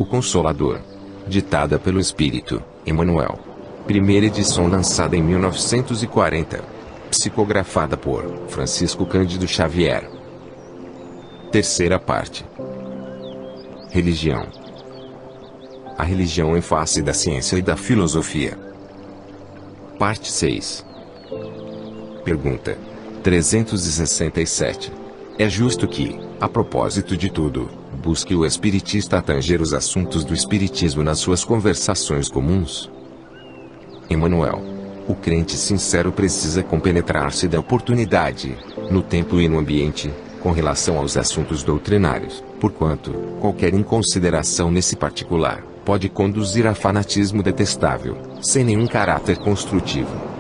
O Consolador. Ditada pelo Espírito, Emmanuel. Primeira edição lançada em 1940. Psicografada por Francisco Cândido Xavier. Terceira parte. Religião. A religião em face da ciência e da filosofia. Parte 6. Pergunta 367. É justo que, a propósito de tudo, busque o espiritista tanger os assuntos do espiritismo nas suas conversações comuns? Emmanuel. O crente sincero precisa compenetrar-se da oportunidade, no tempo e no ambiente, com relação aos assuntos doutrinários, porquanto, qualquer inconsideração nesse particular, pode conduzir a fanatismo detestável, sem nenhum caráter construtivo.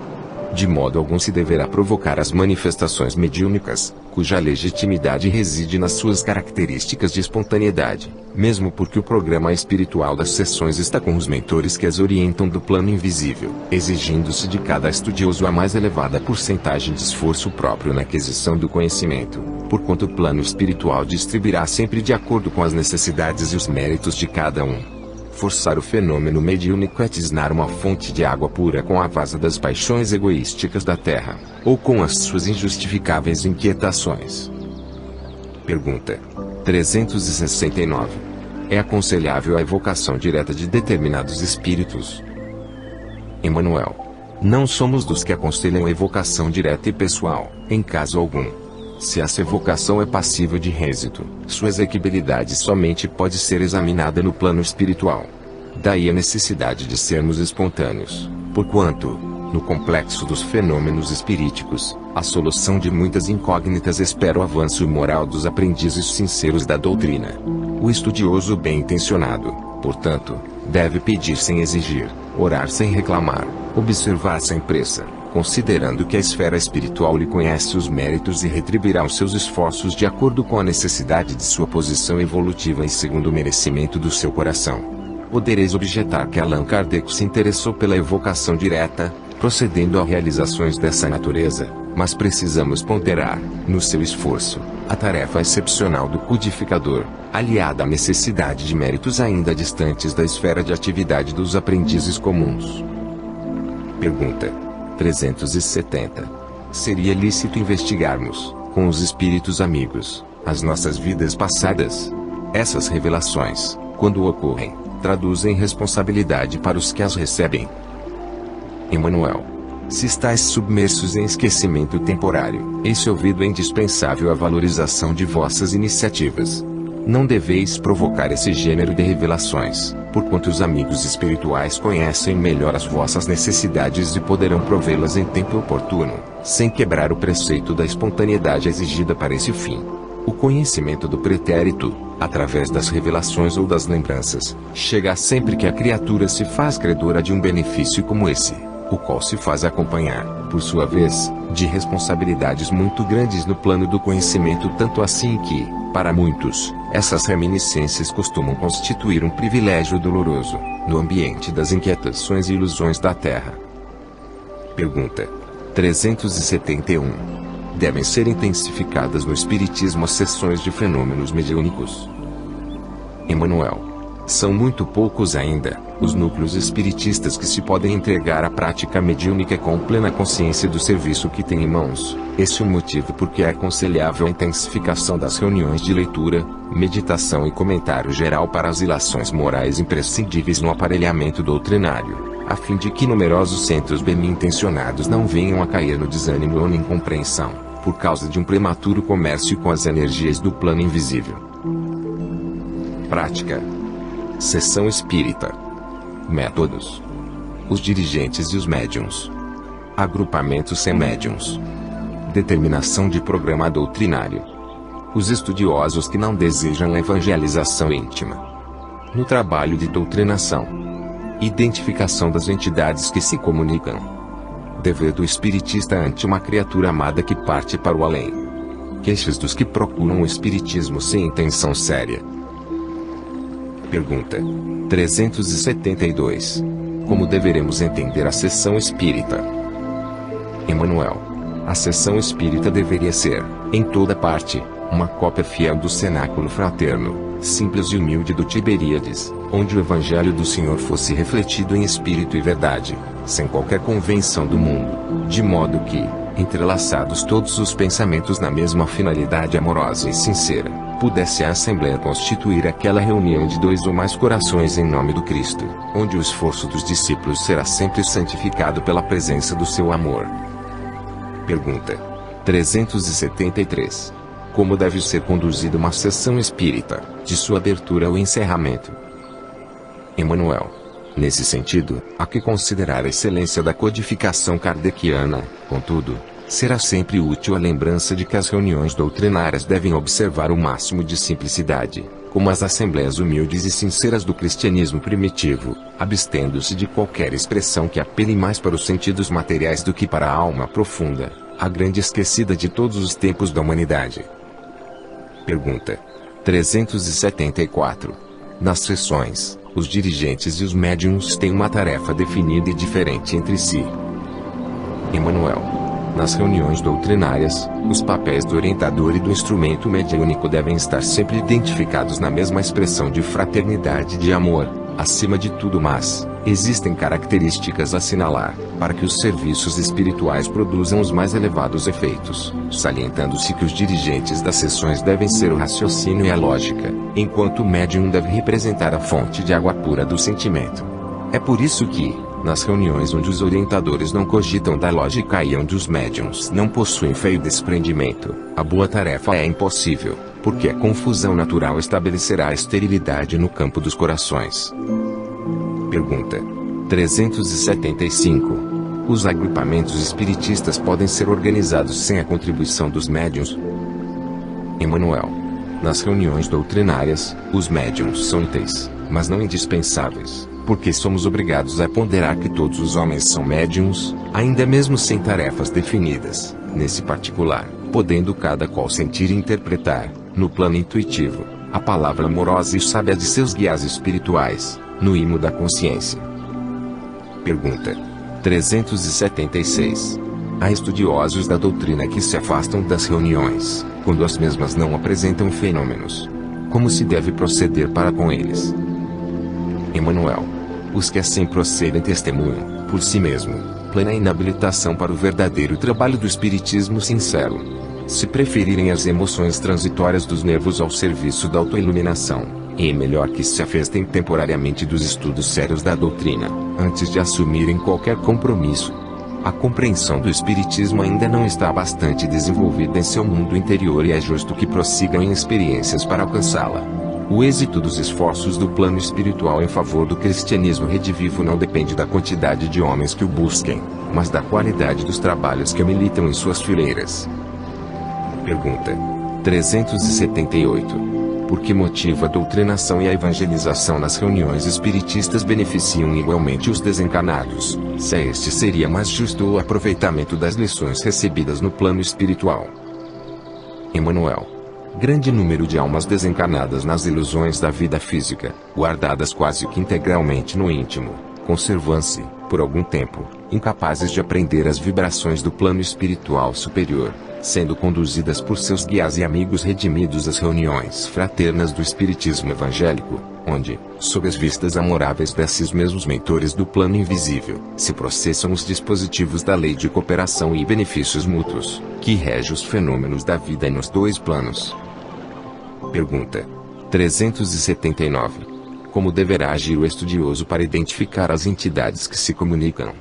De modo algum se deverá provocar as manifestações mediúnicas, cuja legitimidade reside nas suas características de espontaneidade, mesmo porque o programa espiritual das sessões está com os mentores que as orientam do plano invisível, exigindo-se de cada estudioso a mais elevada porcentagem de esforço próprio na aquisição do conhecimento, porquanto o plano espiritual distribuirá sempre de acordo com as necessidades e os méritos de cada um. Forçar o fenômeno mediúnico é tisnar uma fonte de água pura com a vasa das paixões egoísticas da terra, ou com as suas injustificáveis inquietações. Pergunta 369. É aconselhável a evocação direta de determinados espíritos? Emmanuel. Não somos dos que aconselham a evocação direta e pessoal, em caso algum. Se essa evocação é passível de êxito, sua exequibilidade somente pode ser examinada no plano espiritual. Daí a necessidade de sermos espontâneos, porquanto, no complexo dos fenômenos espiríticos, a solução de muitas incógnitas espera o avanço moral dos aprendizes sinceros da doutrina. O estudioso bem-intencionado, portanto, deve pedir sem exigir, orar sem reclamar, observar sem pressa, considerando que a esfera espiritual lhe conhece os méritos e retribuirá os seus esforços de acordo com a necessidade de sua posição evolutiva e segundo o merecimento do seu coração. Podereis objetar que Allan Kardec se interessou pela evocação direta, procedendo a realizações dessa natureza, mas precisamos ponderar, no seu esforço, a tarefa excepcional do codificador, aliada à necessidade de méritos ainda distantes da esfera de atividade dos aprendizes comuns. Pergunta 370. Seria lícito investigarmos, com os espíritos amigos, as nossas vidas passadas? Essas revelações, quando ocorrem, traduzem responsabilidade para os que as recebem? Emmanuel. Se estáis submersos em esquecimento temporário, esse ouvido é indispensável à valorização de vossas iniciativas. Não deveis provocar esse gênero de revelações, porquanto os amigos espirituais conhecem melhor as vossas necessidades e poderão provê-las em tempo oportuno, sem quebrar o preceito da espontaneidade exigida para esse fim. O conhecimento do pretérito, através das revelações ou das lembranças, chega sempre que a criatura se faz credora de um benefício como esse, o qual se faz acompanhar, por sua vez, de responsabilidades muito grandes no plano do conhecimento, tanto assim que, para muitos, essas reminiscências costumam constituir um privilégio doloroso, no ambiente das inquietações e ilusões da terra. Pergunta 371. Devem ser intensificadas no espiritismo as sessões de fenômenos mediúnicos? Emmanuel. São muito poucos ainda, os núcleos espiritistas que se podem entregar à prática mediúnica com plena consciência do serviço que têm em mãos. Esse é o motivo por que é aconselhável a intensificação das reuniões de leitura, meditação e comentário geral para as ilações morais imprescindíveis no aparelhamento doutrinário, a fim de que numerosos centros bem-intencionados não venham a cair no desânimo ou na incompreensão, por causa de um prematuro comércio com as energias do plano invisível. Prática. Sessão espírita. Métodos. Os dirigentes e os médiuns. Agrupamentos sem médiuns. Determinação de programa doutrinário. Os estudiosos que não desejam evangelização íntima. No trabalho de doutrinação. Identificação das entidades que se comunicam. Dever do espiritista ante uma criatura amada que parte para o além. Queixas dos que procuram o espiritismo sem intenção séria. Pergunta 372. Como deveremos entender a sessão espírita? Emmanuel. A sessão espírita deveria ser, em toda parte, uma cópia fiel do cenáculo fraterno, simples e humilde do Tiberíades, onde o Evangelho do Senhor fosse refletido em espírito e verdade, sem qualquer convenção do mundo, de modo que, entrelaçados todos os pensamentos na mesma finalidade amorosa e sincera, pudesse a Assembleia constituir aquela reunião de 2 ou mais corações em nome do Cristo, onde o esforço dos discípulos será sempre santificado pela presença do seu amor. Pergunta 373. Como deve ser conduzida uma sessão espírita, de sua abertura ao encerramento? Emmanuel. Nesse sentido, há que considerar a excelência da codificação kardeciana. Contudo, será sempre útil a lembrança de que as reuniões doutrinárias devem observar o máximo de simplicidade, como as assembleias humildes e sinceras do cristianismo primitivo, abstendo-se de qualquer expressão que apele mais para os sentidos materiais do que para a alma profunda, a grande esquecida de todos os tempos da humanidade. Pergunta 374. Nas sessões, os dirigentes e os médiuns têm uma tarefa definida e diferente entre si. Emmanuel. Nas reuniões doutrinárias, os papéis do orientador e do instrumento mediúnico devem estar sempre identificados na mesma expressão de fraternidade e de amor, acima de tudo, mas existem características a assinalar, para que os serviços espirituais produzam os mais elevados efeitos, salientando-se que os dirigentes das sessões devem ser o raciocínio e a lógica, enquanto o médium deve representar a fonte de água pura do sentimento. É por isso que, nas reuniões onde os orientadores não cogitam da lógica e onde os médiums não possuem fé e desprendimento, a boa tarefa é impossível, porque a confusão natural estabelecerá a esterilidade no campo dos corações. Pergunta 375. Os agrupamentos espiritistas podem ser organizados sem a contribuição dos médiuns? Emmanuel. Nas reuniões doutrinárias, os médiuns são úteis, mas não indispensáveis, porque somos obrigados a ponderar que todos os homens são médiuns, ainda mesmo sem tarefas definidas, nesse particular, podendo cada qual sentir e interpretar, no plano intuitivo, a palavra amorosa e sábia de seus guias espirituais, no imo da consciência. Pergunta 376. Há estudiosos da doutrina que se afastam das reuniões, quando as mesmas não apresentam fenômenos. Como se deve proceder para com eles? Emmanuel. Os que assim procedem testemunham, por si mesmo, plena inabilitação para o verdadeiro trabalho do espiritismo sincero. Se preferirem as emoções transitórias dos nervos ao serviço da autoiluminação, é melhor que se afastem temporariamente dos estudos sérios da doutrina, antes de assumirem qualquer compromisso. A compreensão do espiritismo ainda não está bastante desenvolvida em seu mundo interior e é justo que prossigam em experiências para alcançá-la. O êxito dos esforços do plano espiritual em favor do cristianismo redivivo não depende da quantidade de homens que o busquem, mas da qualidade dos trabalhos que militam em suas fileiras. Pergunta 378. Por que motivo a doutrinação e a evangelização nas reuniões espiritistas beneficiam igualmente os desencarnados, se este seria mais justo o aproveitamento das lições recebidas no plano espiritual? Emmanuel. Grande número de almas desencarnadas nas ilusões da vida física, guardadas quase que integralmente no íntimo, conservam-se, por algum tempo, incapazes de aprender as vibrações do plano espiritual superior, sendo conduzidas por seus guias e amigos redimidos às reuniões fraternas do espiritismo evangélico, onde, sob as vistas amoráveis desses mesmos mentores do plano invisível, se processam os dispositivos da lei de cooperação e benefícios mútuos, que rege os fenômenos da vida nos 2 planos. Pergunta 379. Como deverá agir o estudioso para identificar as entidades que se comunicam?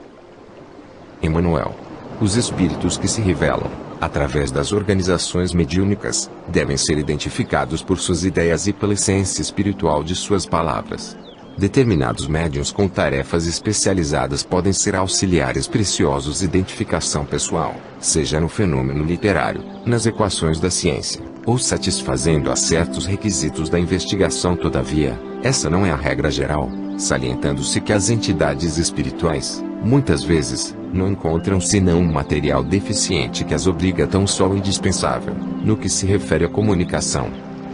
Emmanuel. Os espíritos que se revelam, através das organizações mediúnicas, devem ser identificados por suas ideias e pela essência espiritual de suas palavras. Determinados médiuns com tarefas especializadas podem ser auxiliares preciosos de identificação pessoal, seja no fenômeno literário, nas equações da ciência, ou satisfazendo a certos requisitos da investigação. Todavia, essa não é a regra geral, salientando-se que as entidades espirituais, muitas vezes, não encontram senão um material deficiente que as obriga tão só ao indispensável, no que se refere à comunicação.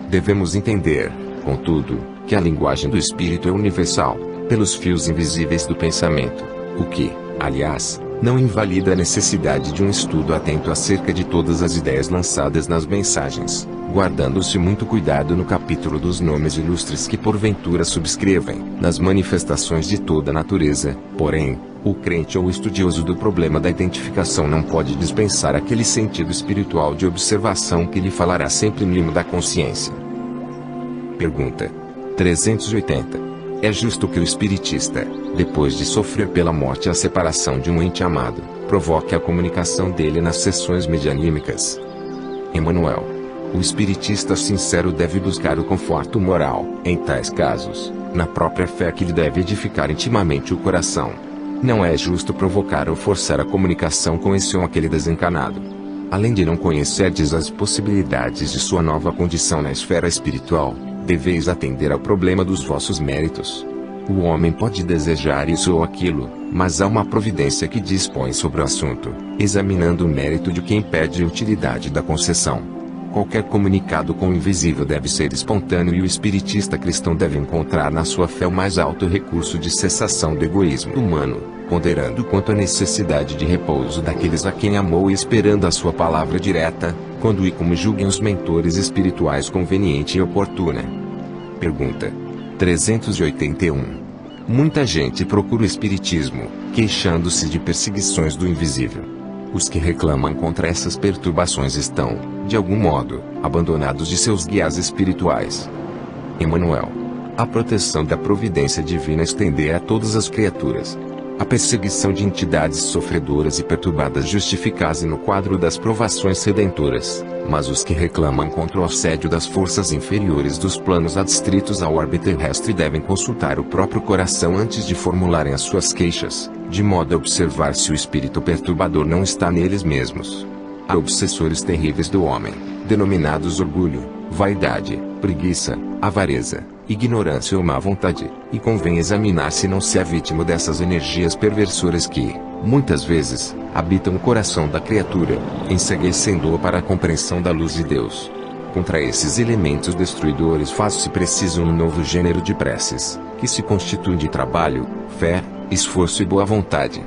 Devemos entender, contudo, que a linguagem do espírito é universal, pelos fios invisíveis do pensamento, o que, aliás, não invalida a necessidade de um estudo atento acerca de todas as ideias lançadas nas mensagens, guardando-se muito cuidado no capítulo dos nomes ilustres que porventura subscrevem, nas manifestações de toda a natureza. Porém, o crente ou estudioso do problema da identificação não pode dispensar aquele sentido espiritual de observação que lhe falará sempre no limo da consciência. Pergunta 380. É justo que o espiritista, depois de sofrer pela morte a separação de um ente amado, provoque a comunicação dele nas sessões medianímicas? Emanuel. O espiritista sincero deve buscar o conforto moral, em tais casos, na própria fé que lhe deve edificar intimamente o coração. Não é justo provocar ou forçar a comunicação com esse ou aquele desencarnado. Além de não conhecerdes as possibilidades de sua nova condição na esfera espiritual, deveis atender ao problema dos vossos méritos. O homem pode desejar isso ou aquilo, mas há uma providência que dispõe sobre o assunto, examinando o mérito de quem pede a utilidade da concessão. Qualquer comunicado com o invisível deve ser espontâneo e o espiritista cristão deve encontrar na sua fé o mais alto recurso de cessação do egoísmo humano, ponderando quanto à necessidade de repouso daqueles a quem amou e esperando a sua palavra direta, quando e como julguem os mentores espirituais conveniente e oportuna. Pergunta 381. Muita gente procura o espiritismo, queixando-se de perseguições do invisível. Os que reclamam contra essas perturbações estão, de algum modo, abandonados de seus guias espirituais. Emanuel. A proteção da providência divina estender a todas as criaturas. A perseguição de entidades sofredoras e perturbadas justifica-se no quadro das provações redentoras, mas os que reclamam contra o assédio das forças inferiores dos planos adstritos ao orbe terrestre devem consultar o próprio coração antes de formularem as suas queixas, de modo a observar se o espírito perturbador não está neles mesmos. Há obsessores terríveis do homem, denominados orgulho, vaidade, preguiça, avareza, ignorância ou má vontade, e convém examinar se não se é vítima dessas energias perversoras que, muitas vezes, habitam o coração da criatura, enceguecendo-o para a compreensão da luz de Deus. Contra esses elementos destruidores faz-se preciso um novo gênero de preces, que se constitui de trabalho, fé, esforço e boa vontade.